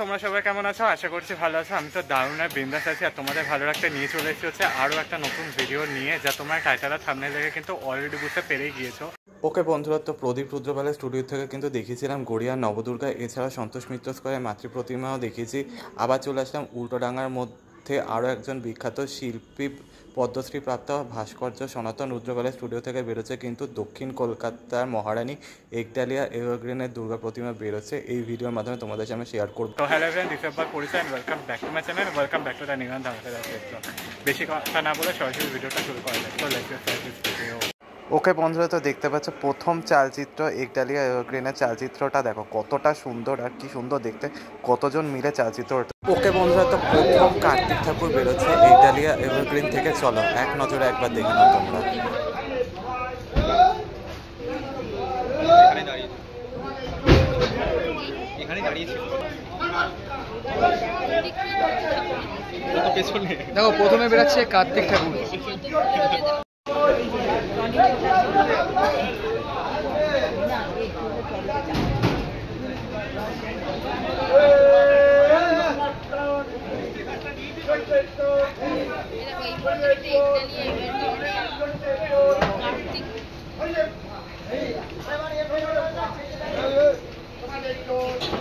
তোমরা সবাই কেমন আছো? আশা করছি ভালো আছো। আমি তো দারুণ আর বিন্দাস আছি, আর তোমাদের ভালো রাখতে নিয়ে চলে এসেছি হচ্ছে আরও একটা নতুন ভিডিও নিয়ে, যা তোমার টাইটেল আর থাম্বনেল দেখে কিন্তু অলরেডি বুঝতে পেরেই গিয়েছো। ওকে বন্ধুরা, তো প্রদীপ রুদ্রপালের স্টুডিও থেকে কিন্তু দেখিয়েছিলাম গড়িয়া নবদুর্গা, এছাড়াও সন্তোষ মিত্র স্কোয়ারে মাতৃপ্রতিমাও দেখিয়েছি। আবার চলে আসলাম উল্টোডাঙ্গার মধ্যে আরও একজন বিখ্যাত শিল্পী পদ্মশ্রী প্রাপ্ত ভাস্কর্য সনাতন রুদ্রপালের স্টুডিও থেকে বেরোচ্ছে কিন্তু দক্ষিণ কলকাতার মহারানী একডালিয়া এভারগ্রিনের দুর্গা প্রতিমা বেরোচ্ছে। এই ভিডিওর মাধ্যমে তোমাদের সামনে শেয়ার করবো। তো হ্যালো এভরিওয়ান, দিস ইজ পরিচয় and welcome back to my channel, welcome back to the new ধামাকা। বেশি কথা না বলে সরাসরি ভিডিওটা শুরু করা যাক। তো লেটস স্টার্ট দিস ভিডিও। ওকে বন্ধুরা, তো দেখতে পাচ্ছ প্রথম চালচিত্র একডালিয়া এভারগ্রিনের চালচিত্রটা দেখো কতটা সুন্দর, আর কি সুন্দর দেখতে, কতজন মিলে চালচিত্রটা। ওকে বন্ধুরা, তো প্রথম কার্তিক ঠাকুর বেরোচ্ছে একডালিয়া এভারগ্রিন থেকে। চলো এক নজরে একবার দেখে নাও তোমরা। দেখো প্রথমে বেরোচ্ছে কার্তিক ঠাকুর।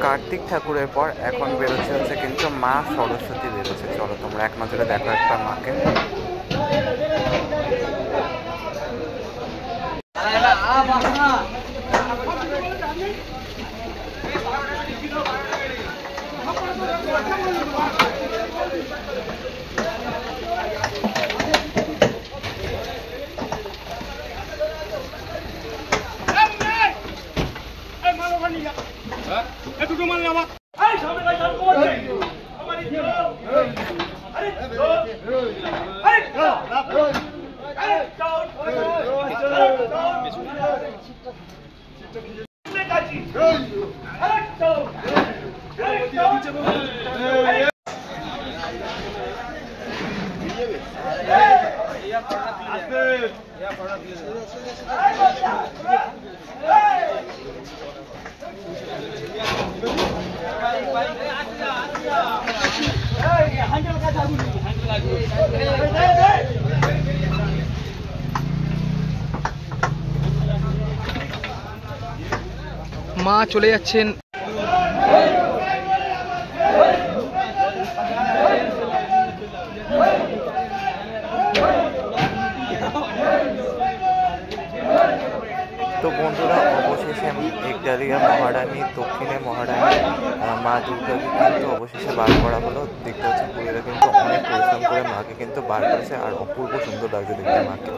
কার্তিক ঠাকুরের পর এখন বেরোচ্ছে হচ্ছে কিন্তু মা সরস্বতী বেরোচ্ছে। চলো তোমরা এক নজরে দেখো একবার মাকে। মা চলে যাচ্ছেন। তো বন্ধুরা, অবশেষে একডালিয়া মহারানী, দক্ষিণে মহারানী মা দুর্গাকে কিন্তু অবশেষে বার করা হলো। দেখতে হচ্ছে পুরীরা কিন্তু অনেক পরিশ্রম করে মাকে কিন্তু বার করেছে, আর অপূর্ব সুন্দর লাগছে দেখতে মাকে।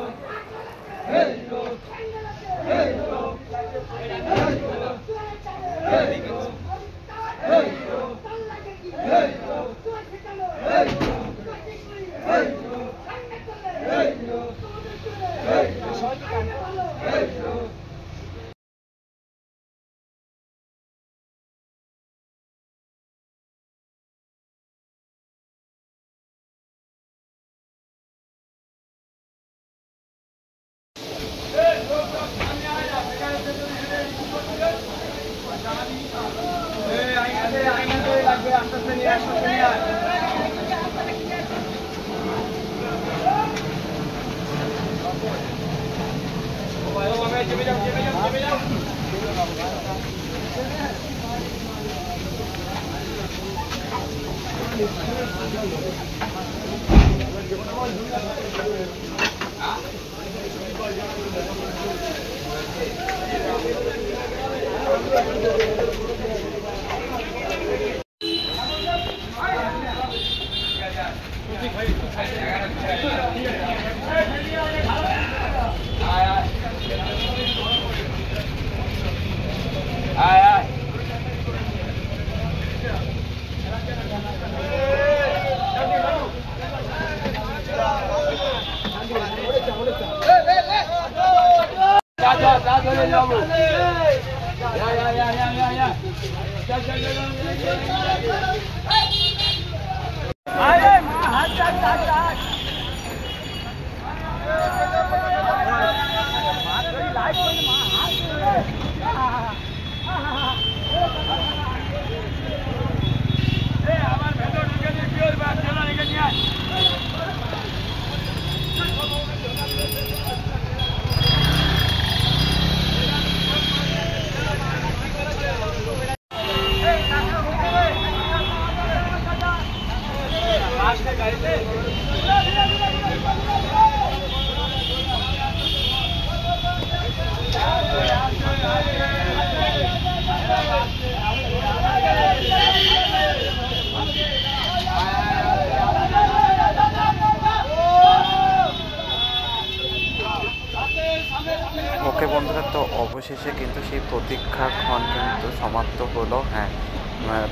ওকে বন্ধুরা, তো অবশেষে কিন্তু সেই প্রতীক্ষাক্ষণ কিন্তু সমাপ্ত হলো। হ্যাঁ,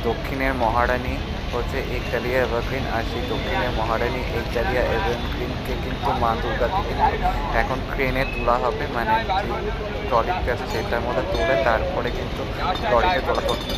দক্ষিণের মহারানী হচ্ছে একডালিয়া এভারগ্রিন, আর সেই দক্ষিণের মহারানী একডালিয়া এভারগ্রিনকে কিন্তু মা দুর্গাকে কিন্তু এখন ক্রেনে তোলা হবে, মানে যে ট্রলিটি আছে সেটার মধ্যে তুলে তারপরে কিন্তু ট্রলিতে তোলা করতে।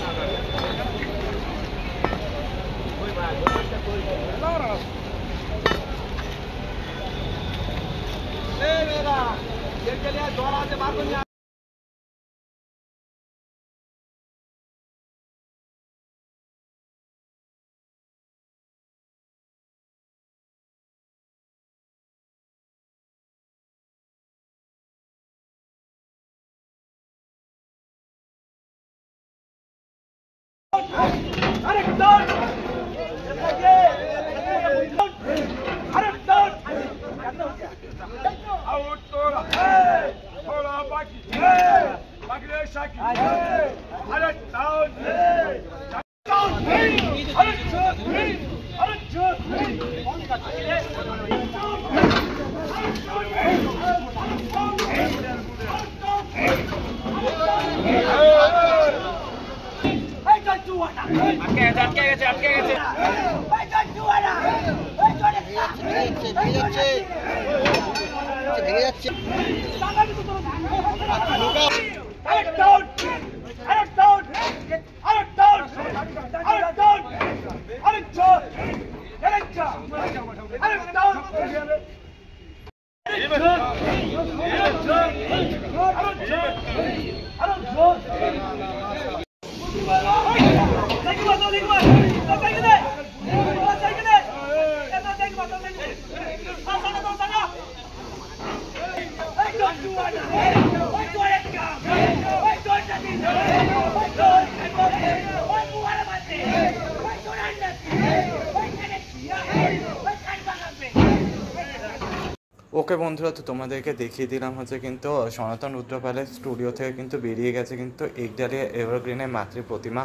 ওকে বন্ধুরা, তো তোমাদেরকে দেখিয়ে দিলাম হচ্ছে কিন্তু সনাতন রুদ্রপালের স্টুডিও থেকে কিন্তু বেরিয়ে গেছে কিন্তু একডালিয়া এভারগ্রিনের মাতৃ প্রতিমা।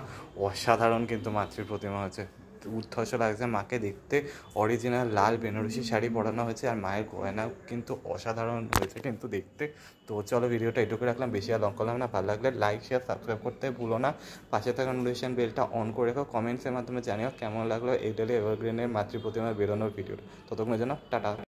অসাধারণ কিন্তু মাতৃ প্রতিমা হচ্ছে, উদ্ধর্ষ লাগছে মাকে দেখতে। অরিজিনাল লাল বেনারসি শাড়ি পরানো হয়েছে, আর মায়ের গয়নাও কিন্তু অসাধারণ হয়েছে কিন্তু দেখতে। তো চলো, ভিডিওটা এটুকু রাখলাম, বেশি আর লং করলাম না। ভালো লাগলে লাইক শেয়ার সাবস্ক্রাইব করতে ভুলো না, পাশে থাকা নোটিফিকেশন বেলটা অন করে রেখো। কমেন্টসের মাধ্যমে জানিও কেমন লাগলো একডালিয়া এভারগ্রিনের মাতৃ প্রতিমা বেরোনোর ভিডিওটা। ততক্ষণের জন্য টাটা।